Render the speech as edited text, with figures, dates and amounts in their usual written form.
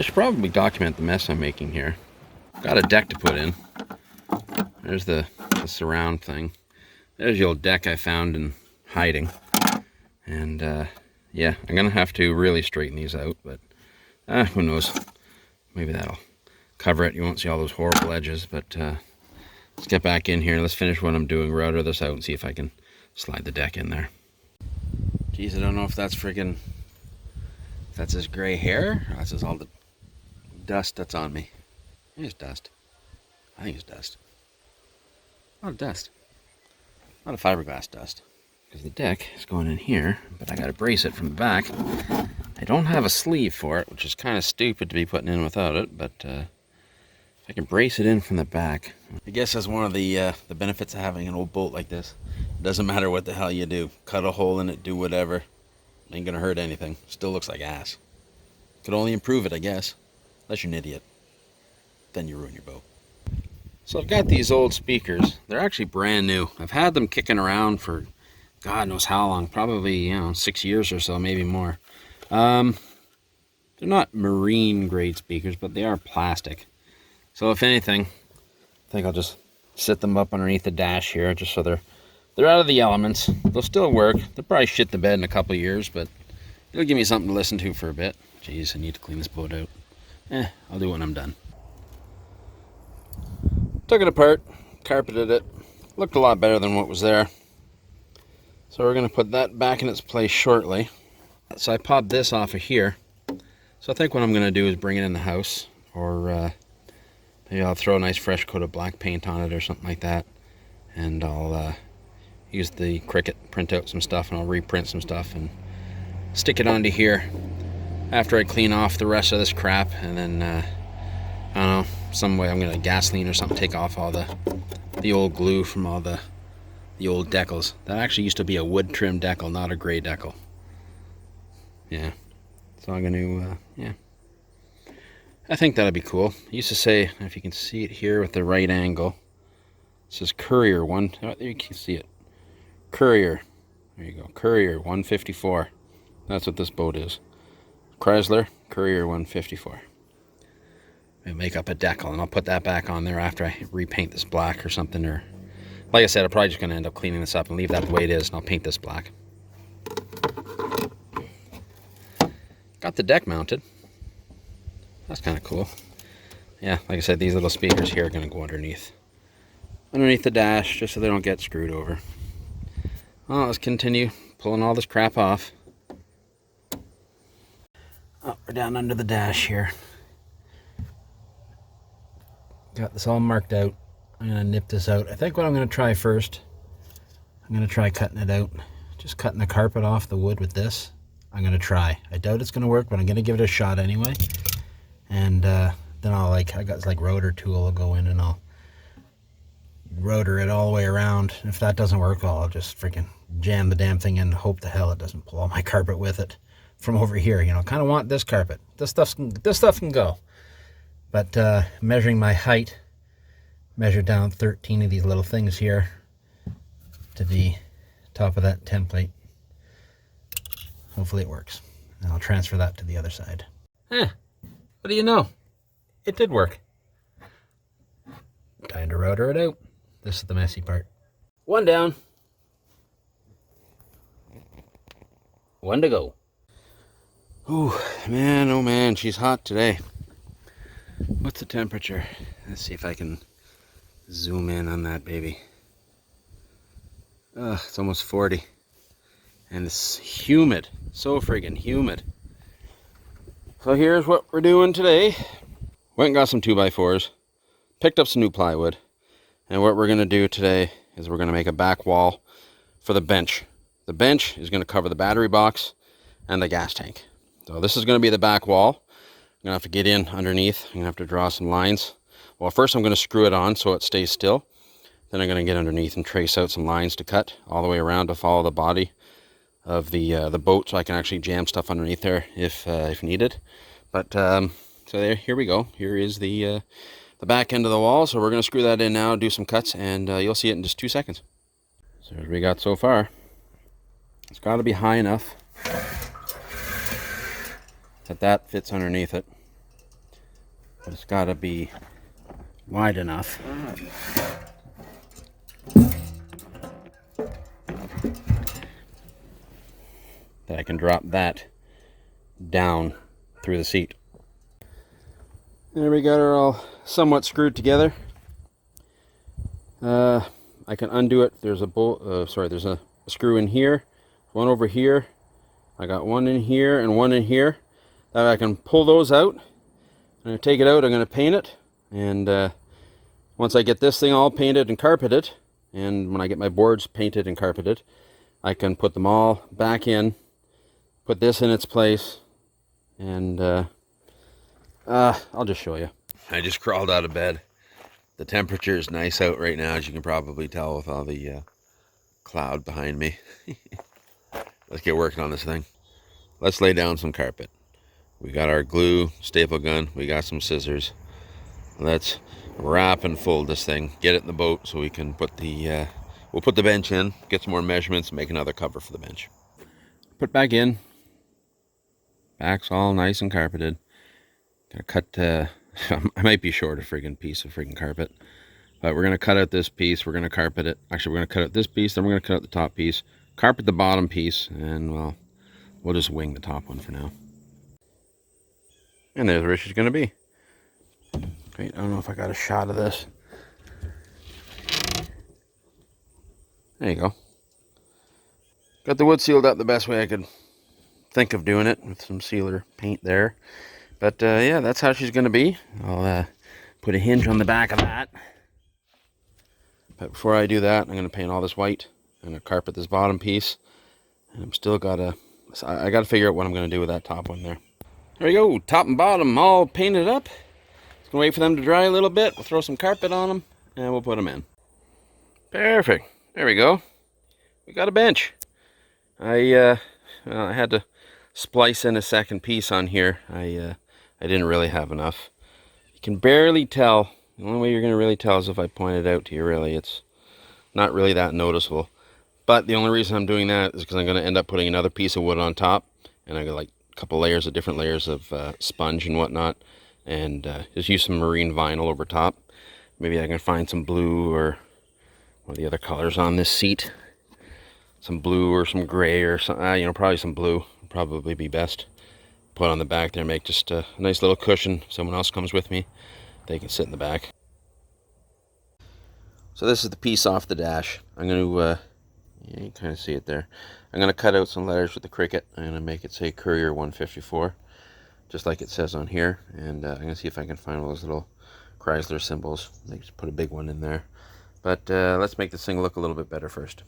should probably document the mess I'm making here. Got a deck to put in. There's the surround thing. There's the old deck I found in hiding. And yeah, I'm gonna have to really straighten these out, but who knows? Maybe that'll cover it. You won't see all those horrible edges, but let's get back in here. Let's finish what I'm doing, router this out, and see if I can slide the deck in there. Geez, I don't know if that's friggin', if that's his gray hair, or that's just all the dust that's on me. I think it's dust. I think it's dust. A lot of dust. A lot of fiberglass dust. Because the deck is going in here, but I gotta brace it from the back. I don't have a sleeve for it, which is kind of stupid to be putting in without it, but if I can brace it in from the back. I guess that's one of the benefits of having an old boat like this. It doesn't matter what the hell you do. Cut a hole in it, do whatever. Ain't gonna hurt anything. Still looks like ass. Could only improve it, I guess. Unless you're an idiot. Then you ruin your boat. So I've got these old speakers. They're actually brand new. I've had them kicking around for God knows how long. Probably, 6 years or so, maybe more. They're not marine grade speakers, but they are plastic. So if anything, I think I'll just sit them up underneath the dash here, just so they're out of the elements. They'll still work. They'll probably shit the bed in a couple of years, but it'll give me something to listen to for a bit. Jeez, I need to clean this boat out. I'll do it when I'm done. Took it apart, carpeted it. Looked a lot better than what was there. So we're going to put that back in its place shortly. So I popped this off of here. So I think what I'm going to do is bring it in the house, or maybe I'll throw a nice fresh coat of black paint on it or something like that. And I'll use the Cricut, print out some stuff, and I'll reprint some stuff and stick it onto here after I clean off the rest of this crap. And then, I don't know, some way I'm going to gasoline or something, take off all the old glue from all the old decals. That actually used to be a wood trim decal, not a gray decal. Yeah. So I'm going to, yeah. I think that'll be cool. I used to say, if you can see it here with the right angle, it says Courier one. Oh, there you can see it. Courier. There you go. Courier 154. That's what this boat is. Chrysler Courier 154. I'll make up a decal, and I'll put that back on there after I repaint this black or something. Or, like I said, I'm probably just going to end up cleaning this up and leave that the way it is, and I'll paint this black. Got the deck mounted. That's kind of cool. Yeah, like I said, these little speakers here are going to go underneath the dash, just so they don't get screwed over. Well, let's continue pulling all this crap off. Oh, we're down under the dash here. Got this all marked out. I'm going to nip this out. I think what I'm going to try first, I'm going to try cutting it out. Just cutting the carpet off the wood with this. I'm going to try. I doubt it's going to work, but I'm going to give it a shot anyway. And then I got this rotor tool. I'll go in and I'll rotor it all the way around. If that doesn't work, I'll just freaking jam the damn thing in and hope the hell it doesn't pull all my carpet with it from over here. Kind of want this carpet. This stuff can go. But measuring my height, measure down 13 of these little things here to the top of that template. Hopefully it works. And I'll transfer that to the other side. What do you know? It did work. Time to rotor it out. This is the messy part. One down. One to go. Ooh, man, oh man, she's hot today. What's the temperature? Let's see if I can zoom in on that baby. It's almost 40. And it's humid. So friggin' humid. So here's what we're doing today. Went and got some 2x4s. Picked up some new plywood. And what we're going to do today is we're going to make a back wall for the bench. The bench is going to cover the battery box and the gas tank. So this is going to be the back wall. I'm going to have to get in underneath. I'm going to have to draw some lines. Well, first I'm going to screw it on so it stays still. Then I'm going to get underneath and trace out some lines to cut all the way around to follow the body of the boat, so I can actually jam stuff underneath there if needed. But so here we go. Here is the back end of the wall. So we're going to screw that in now, do some cuts, and you'll see it in just 2 seconds. So what we got so far. It's got to be high enough that fits underneath it. It's got to be wide enough that I can drop that down through the seat. There we got her all somewhat screwed together. I can undo it. There's a bolt. There's a screw in here, one over here. I got one in here and one in here. I can pull those out. I'm going to take it out. I'm going to paint it, and once I get this thing all painted and carpeted, and when I get my boards painted and carpeted, I can put them all back in, put this in its place, and I'll just show you. I just crawled out of bed. The temperature is nice out right now, as you can probably tell with all the cloud behind me. Let's get working on this thing. Let's lay down some carpet. We got our glue, staple gun, we got some scissors. Let's wrap and fold this thing, get it in the boat so we can put the, we'll put the bench in, get some more measurements, make another cover for the bench. Put back in. Back's all nice and carpeted. Gonna cut, I might be short a friggin' piece of friggin' carpet. But we're gonna cut out this piece, we're gonna carpet it. Actually, we're gonna cut out this piece, then we're gonna cut out the top piece, carpet the bottom piece, and well, we'll just wing the top one for now. And there's where she's gonna be. Wait, I don't know if I got a shot of this. There you go. Got the wood sealed up the best way I could think of doing it, with some sealer paint there. But yeah, that's how she's gonna be. I'll put a hinge on the back of that. But before I do that, I'm gonna paint all this white. I'm gonna carpet this bottom piece. And I'm still I gotta figure out what I'm gonna do with that top one there. There we go, top and bottom all painted up. Just gonna wait for them to dry a little bit. We'll throw some carpet on them and we'll put them in. Perfect. There we go. We got a bench. I had to splice in a second piece on here. I didn't really have enough. You can barely tell. The only way you're gonna really tell is if I point it out to you. Really, it's not really that noticeable. But the only reason I'm doing that is because I'm gonna end up putting another piece of wood on top, and I got like couple layers of different layers of sponge and whatnot, and just use some marine vinyl over top. Maybe I can find some blue or one of the other colors on this seat, some blue or some gray or some, probably some blue would probably be best. Put on the back there, make just a nice little cushion. If someone else comes with me, they can sit in the back. So this is the piece off the dash. I'm going to yeah, you can kind of see it there. I'm going to cut out some letters with the Cricut. I'm going to make it say Courier 154, just like it says on here. And I'm going to see if I can find all those little Chrysler symbols. Maybe just put a big one in there. But let's make this thing look a little bit better first.